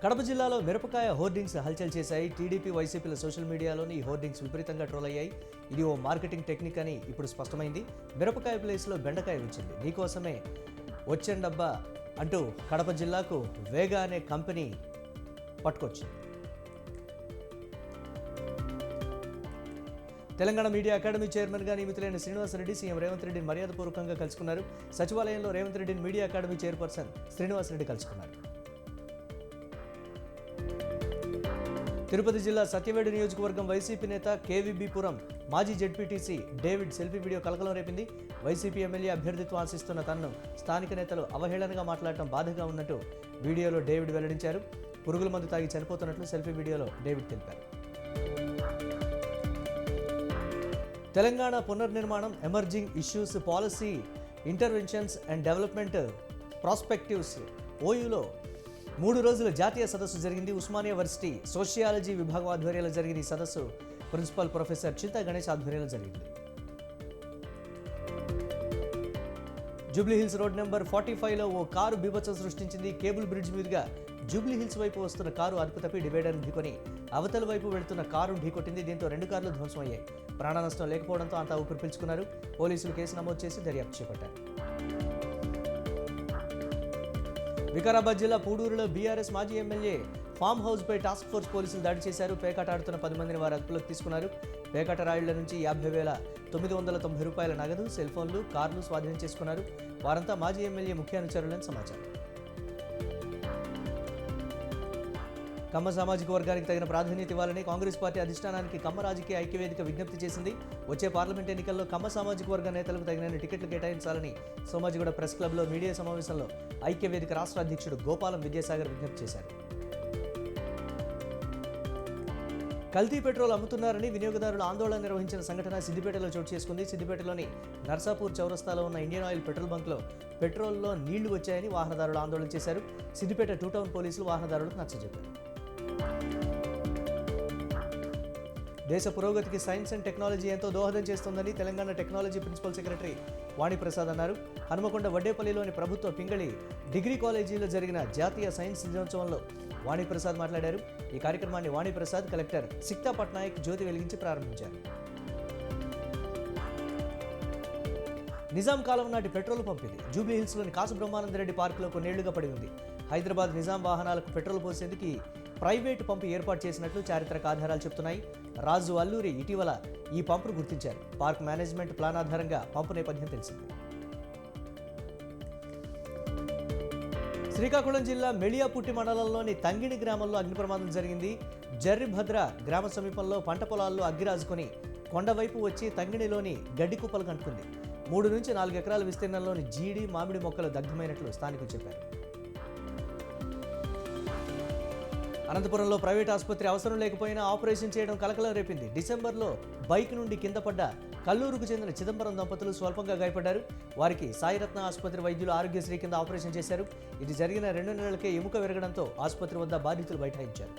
కడప జిల్లాలో మిరపకాయ హోర్డింగ్స్ హల్చల్ చేశాయి. టీడీపీ వైసీపీల సోషల్ మీడియాలోని ఈ హోర్డింగ్స్ విపరీతంగా ట్రోల్ అయ్యాయి. ఇది ఓ మార్కెటింగ్ టెక్నిక్ అని ఇప్పుడు స్పష్టమైంది. మిరపకాయ ప్లేస్లో బెండకాయ వచ్చింది, నీకోసమే వచ్చేండబ్బా అంటూ కడప జిల్లాకు వేగా అనే కంపెనీ పట్టుకొచ్చింది. తెలంగాణ మీడియా అకాడమీ చైర్మన్గా నియమితులైన శ్రీనివాసరెడ్డి సీఎం రేవంత్ రెడ్డిని మర్యాదపూర్వకంగా కలుసుకున్నారు. సచివాలయంలో రేవంత్ రెడ్డిని మీడియా అకాడమీ చైర్పర్సన్ శ్రీనివాసరెడ్డి కలుసుకున్నారు. తిరుపతి జిల్లా సత్యవేడు నియోజకవర్గం వైసీపీ నేత కేవీబీపురం మాజీ జెడ్పీటీసీ డేవిడ్ సెల్ఫీ వీడియో కలకలం రేపింది. వైసీపీ ఎమ్మెల్యే అభ్యర్థిత్వం ఆశిస్తున్న తనను స్థానిక నేతలు అవహేళనగా మాట్లాడటం బాధగా ఉన్నట్టు వీడియోలో డేవిడ్ వెల్లడించారు. పురుగుల మందు తాగి చనిపోతున్నట్లు సెల్ఫీ వీడియోలో డేవిడ్ తెలిపారు. తెలంగాణ పునర్నిర్మాణం, emerging issues, policy interventions and development prospectives ఓయూలో 3 రోజుల జాతీయ సదస్సు జరిగింది. ఉస్మానియా యూనివర్సిటీ సోషియాలజీ విభాగం ఆధ్వర్యంలో జరిగిన ఈ సదస్సు ప్రిన్సిపల్ ప్రొఫెసర్ చింతా గణేష్ ఆధ్వర్యంలో జరిగింది. జూబ్లీహిల్స్ రోడ్ నెంబర్ 45లో ఓ కారు బీభత్సం సృష్టించింది. కేబుల్ బ్రిడ్జ్ మీదుగా జూబ్లీహిల్స్ వైపు వస్తున్న కారు అదుపు తప్పి డివైడర్ను ఢీకొని అవతల వైపు వెళుతున్న కారు ఢీకొట్టింది. దీంతో 2 కార్లు ధ్వంసం అయ్యాయి. ప్రాణ నష్టం లేకపోవడంతో అంతా ఊపిరి పీల్చుకున్నారు. పోలీసులు కేసు నమోదు చేసి దర్యాప్తు చేపట్టారు. వికారాబాద్ జిల్లా పూడూరులో బీఆర్ఎస్ మాజీ ఎమ్మెల్యే ఫామ్ హౌస్పై టాస్క్ ఫోర్స్ పోలీసులు దాడి చేశారు. పేకాట ఆడుతున్న 10 మందిని వారు అదుపులోకి తీసుకున్నారు. పేకాట రాయుళ్ల నుంచి 50,990 రూపాయల నగదు, సెల్ ఫోన్లు, కార్లు స్వాధీనం చేసుకున్నారు. వారంతా మాజీ ఎమ్మెల్యే ముఖ్య అనుచరులని సమాచారం. కమ్మ సామాజిక వర్గానికి తగిన ప్రాధాన్యత ఇవ్వాలని కాంగ్రెస్ పార్టీ అధిష్టానానికి కమ్మ రాజకీయ ఐక్యవేదిక విజ్ఞప్తి చేసింది. వచ్చే పార్లమెంట్ ఎన్నికల్లో కమ్మ సామాజిక వర్గ నేతలకు తగిన టికెట్లు కేటాయించాలని సోమాజిగూడ ప్రెస్ క్లబ్లో మీడియా సమావేశంలో ఐక్యవేదిక రాష్ట్ర అధ్యక్షుడు గోపాలం విద్యాసాగర్ విజ్ఞప్తి చేశారు. కల్తీ పెట్రోల్ అమ్ముతున్నారని వినియోగదారులు ఆందోళన నిర్వహించిన సంఘటన సిద్దిపేటలో చోటు చేసుకుంది. సిద్దిపేటలోని నర్సాపూర్ చౌరస్తాలో ఉన్న ఇండియన్ ఆయిల్ పెట్రోల్ బంక్లో పెట్రోల్లో నీళ్లు వచ్చాయని వాహనదారులు ఆందోళన చేశారు. సిద్దిపేట 2 టౌన్ పోలీసులు వాహనదారులకు నచ్చజెప్పారు. దేశ పురోగతికి సైన్స్ అండ్ టెక్నాలజీ ఎంతో దోహదం చేస్తుందని Telangana technology principal secretary Vaniprasad అన్నారు. హనుమకొండ వడ్డేపల్లిలోని ప్రభుత్వ పింగళి డిగ్రీ కాలేజీలో జరిగిన జాతీయ సైన్స్ దినోత్సవంలో వాణిప్రసాద్ మాట్లాడారు. ఈ కార్యక్రమాన్ని వాణిప్రసాద్, కలెక్టర్ సిక్తా పట్నాయక్ జ్యోతి వెలిగించి ప్రారంభించారు. నిజాం కాలం నాటి పెట్రోల్ పంప్ ఇది. జూబ్లీహిల్స్లోని కాసు బ్రహ్మానందరెడ్డి పార్కులో కొన్నేళ్లుగా పడి ఉంది. హైదరాబాద్ నిజాం వాహనాలకు పెట్రోల్ పోసేందుకు ప్రైవేటు పంపు ఏర్పాటు చేసినట్లు చారిత్రక ఆధారాలు చెబుతున్నాయి. రాజు అల్లూరి ఇటీవల ఈ పంపును గుర్తించారు. పార్క్ మేనేజ్మెంట్ ప్లాన్ ఆధారంగా పంపు నేపథ్యం తెలిసింది. శ్రీకాకుళం జిల్లా మెళియాపుట్టి మండలంలోని తంగిణి గ్రామంలో అగ్ని ప్రమాదం జరిగింది. జర్రిభద్ర గ్రామ సమీపంలో పంట పొలాల్లో అగ్గి రాజుకొని కొండవైపు వచ్చి తంగిణిలోని గడ్డి కుప్పలు కంటుకుంది. 3 నుంచి 4 ఎకరాల విస్తీర్ణంలోని జీడి, మామిడి మొక్కలు దగ్ధమైనట్లు స్థానికులు చెప్పారు. అనంతపురంలో ప్రైవేట్ ఆసుపత్రి అవసరం లేకపోయినా ఆపరేషన్ చేయడం కలకలం రేపింది. డిసెంబర్లో బైక్ నుండి కింద పడ్డ కల్లూరుకు చెందిన చిదంబరం దంపతులు స్వల్పంగా గాయపడ్డారు. వారికి సాయిరత్న ఆసుపత్రి వైద్యులు ఆరోగ్యశ్రీ కింద ఆపరేషన్ చేశారు. ఇది జరిగిన 2 నెలలకే ఎముక విరగడంతో ఆసుపత్రి వద్ద బాధితులు బైఠాయించారు.